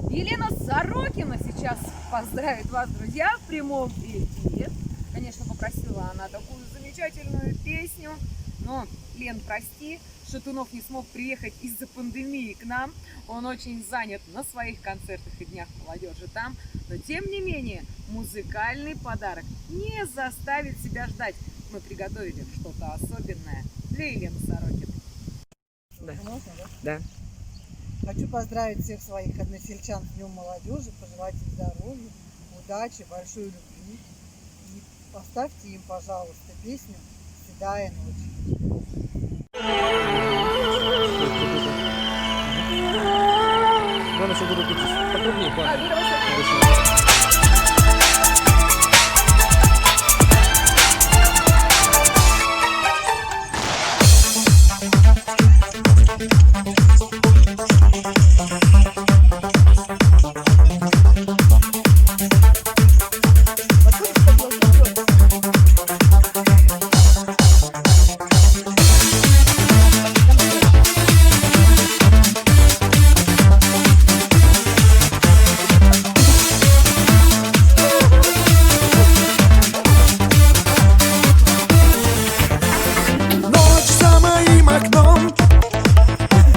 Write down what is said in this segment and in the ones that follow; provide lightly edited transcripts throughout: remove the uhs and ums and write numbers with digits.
Елена Сорокина сейчас поздравит вас, друзья, в прямом эфире. Конечно, попросила она такую замечательную песню. Но, Лен, прости, Шатунов не смог приехать из-за пандемии к нам. Он очень занят на своих концертах и днях молодежи там. Но, тем не менее, музыкальный подарок не заставит себя ждать. Мы приготовили что-то особенное для Елены Сорокиной. Да. Можно, да? Да. Хочу поздравить всех своих односельчан с Днем молодежи, пожелать им здоровья, удачи, большой любви. И поставьте им, пожалуйста, песню «Седая ночь». Главное, чтобы буду покрупнее.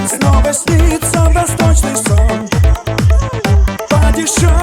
Снова снится восточный сон. По дешевым